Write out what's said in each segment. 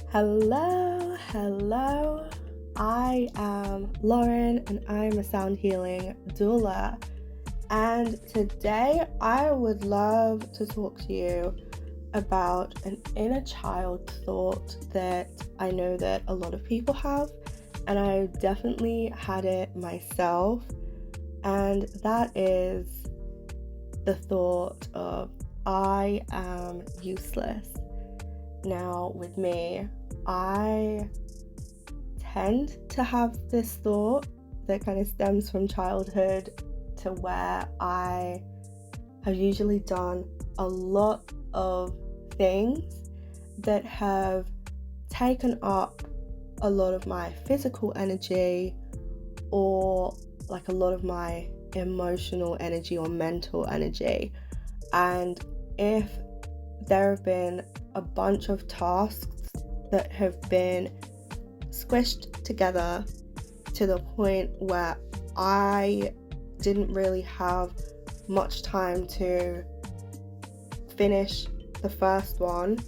Hello. I am Lauren and I'm a sound healing doula. And today I would love to talk to you about an inner child thought that I know that a lot of people have, and I definitely had it myself. And that is the thought of I am useless. Now, with me, I tend to have this thought that kind of stems from childhood to where I have usually done a lot of things that have taken up a lot of my physical energy or like a lot of my emotional energy or mental energy. And if there have been a bunch of tasks that have been squished together to the point where I didn't really have much time to finish the first one,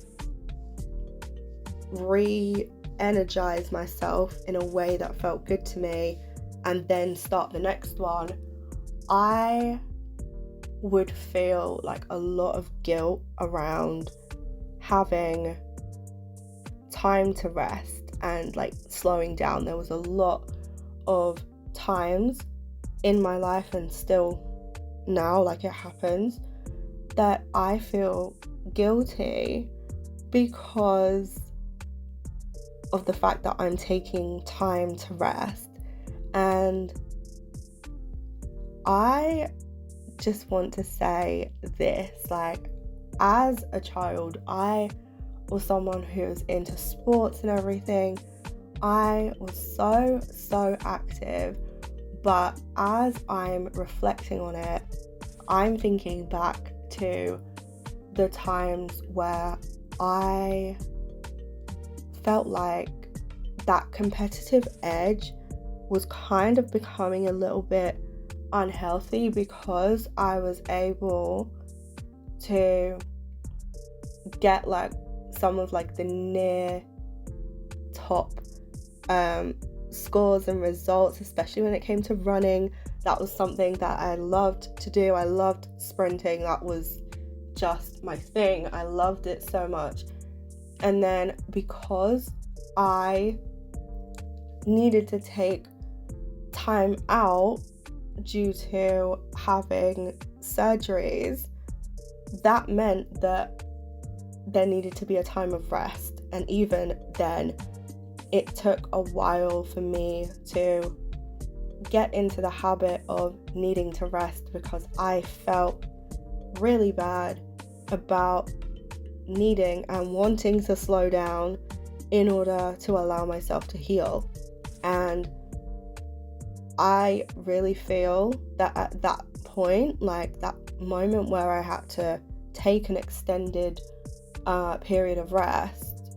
re-energize myself in a way that felt good to me, and then start the next one, I would feel like a lot of guilt around having time to rest and like slowing down. There was a lot of times in my life, and still now, like it happens, that I feel guilty because of the fact that I'm taking time to rest. And I just want to say this, like, as a child, I was someone who was into sports and everything. I was so active, but as I'm reflecting on it, I'm thinking back to the times where I felt like that competitive edge was kind of becoming a little bit unhealthy, because I was able to get like some of like the near top scores and results, especially when it came to running. That was something that I loved to do. I loved sprinting. That was just my thing. I loved it so much. And then because I needed to take time out due to having surgeries, that meant that there needed to be a time of rest. And even then, it took a while for me to get into the habit of needing to rest, because I felt really bad about needing and wanting to slow down in order to allow myself to heal. And I really feel that at that point, like that moment where I had to take an extended period of rest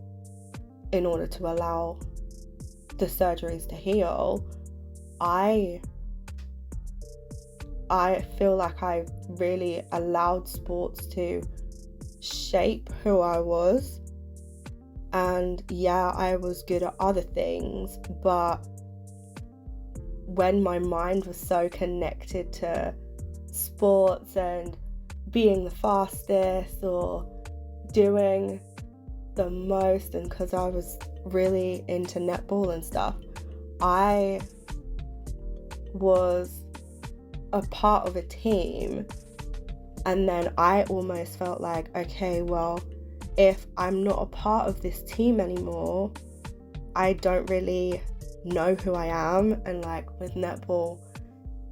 in order to allow the surgeries to heal, I feel like I really allowed sports to shape who I was. And yeah, I was good at other things, but when my mind was so connected to sports and being the fastest or doing the most, and because I was really into netball and stuff, I was a part of a team, and then I almost felt like, okay, well, if I'm not a part of this team anymore, I don't really know who I am. And like with netball,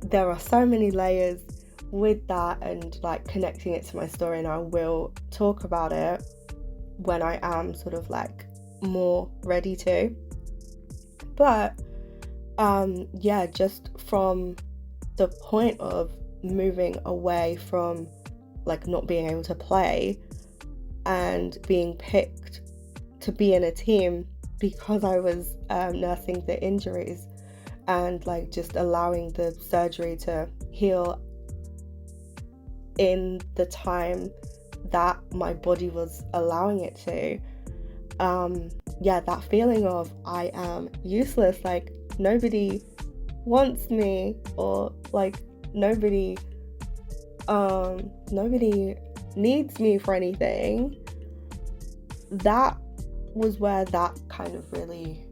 there are so many layers with that, and like connecting it to my story, and I will talk about it when I am sort of like more ready to. But just from the point of moving away from like not being able to play and being picked to be in a team because I was nursing the injuries, and like just allowing the surgery to heal in the time that my body was allowing it to, that feeling of I am useless, like nobody wants me, or like nobody needs me for anything. That was where that kind of really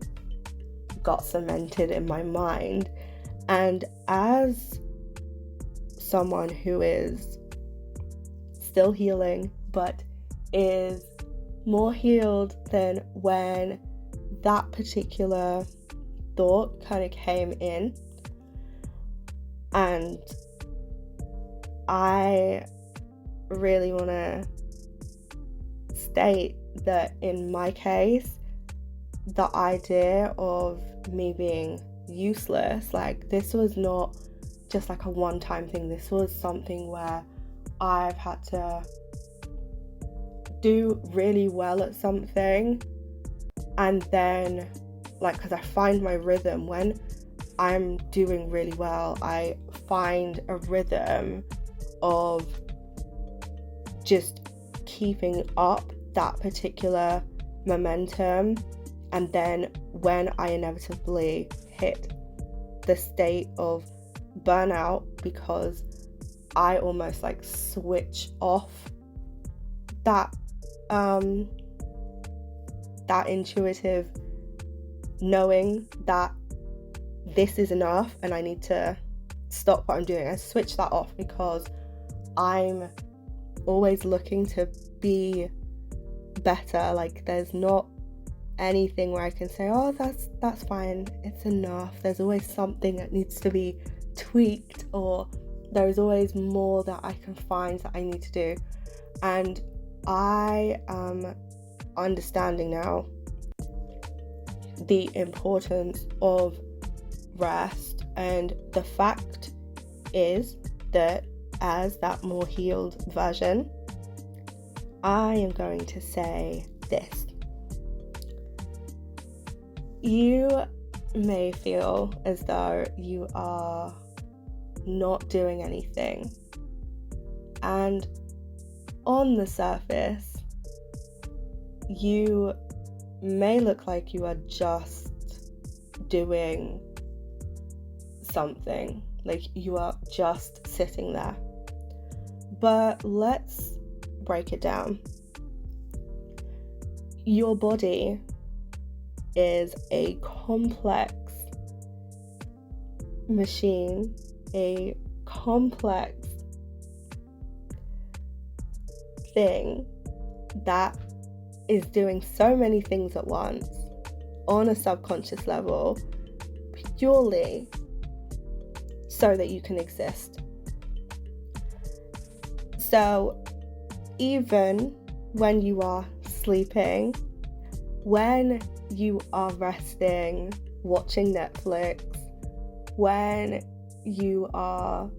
got cemented in my mind. And as someone who is still healing, but is more healed than when that particular thought kind of came in, and I really want to state that in my case, the idea of me being useless, like this was not just like a one-time thing. This was something where I've had to do really well at something, and then like, because I find my rhythm when I'm doing really well, I find a rhythm of just keeping up that particular momentum. And then when I inevitably hit the state of burnout, because I almost like switch off that intuitive knowing that this is enough and I need to stop what I'm doing. I switch that off because I'm always looking to be better. Like there's not anything where I can say, oh, that's fine, it's enough. There's always something that needs to be tweaked, or there's always more that I can find that I need to do. And I am understanding now the importance of rest, and the fact is that as that more healed version, I am going to say this. You may feel as though you are not doing anything, and on the surface you may look like you are just doing something, like you are just sitting there. But let's break it down. Your body is a complex machine, a complex thing that is doing so many things at once on a subconscious level, purely so that you can exist. So even when you are sleeping, when you are resting, watching Netflix, when you are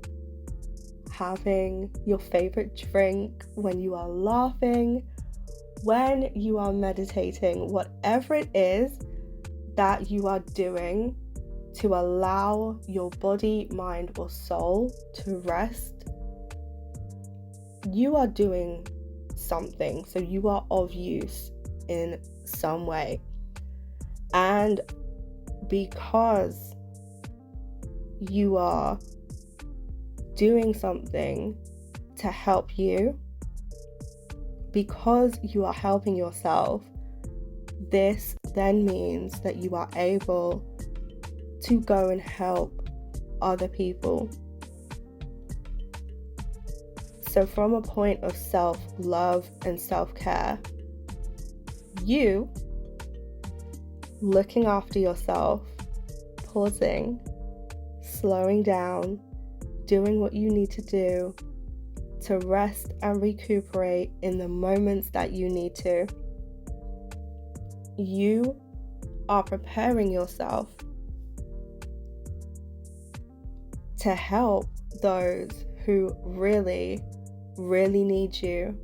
having your favorite drink, when you are laughing, when you are meditating, whatever it is that you are doing to allow your body, mind, or soul to rest, you are doing something. So you are of use in some way. And because you are doing something to help you, because you are helping yourself, this then means that you are able to go and help other people. So from a point of self-love and self-care, you looking after yourself, pausing, slowing down, doing what you need to do to rest and recuperate in the moments that you need to. You are preparing yourself to help those who really, really need you.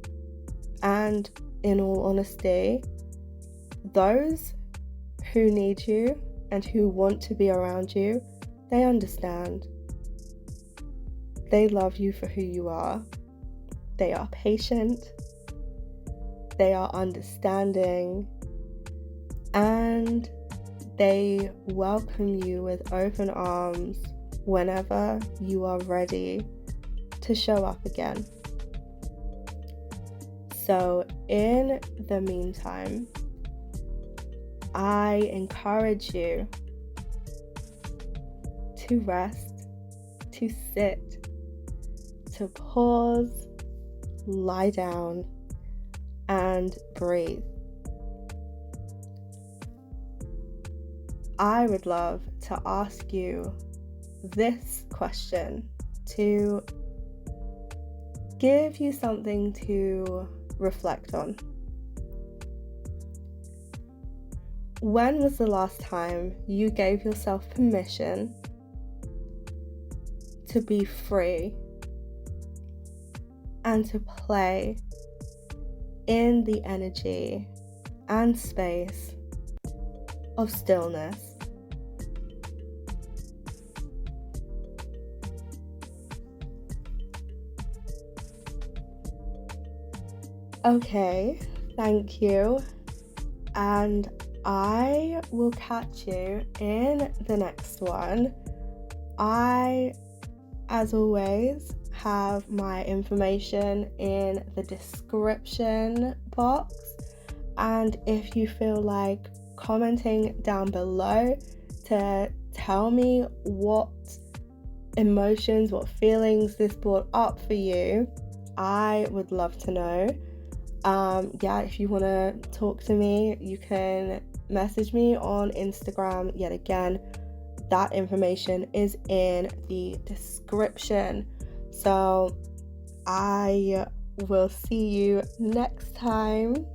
And in all honesty, those who need you and who want to be around you, they understand. They love you for who you are. They are patient. They are understanding. and they welcome you with open arms whenever you are ready to show up again. So in the meantime, I encourage you to rest, to sit, to pause, lie down, and breathe. I would love to ask you this question to give you something to reflect on. When was the last time you gave yourself permission to be free and to play in the energy and space of stillness? Okay, thank you. And I will catch you in the next one. I, as always, have my information in the description box. And if you feel like commenting down below to tell me what emotions, what feelings this brought up for you, I would love to know. If you want to talk to me, you can message me on Instagram. Yet again, that information is in the description. So I will see you next time.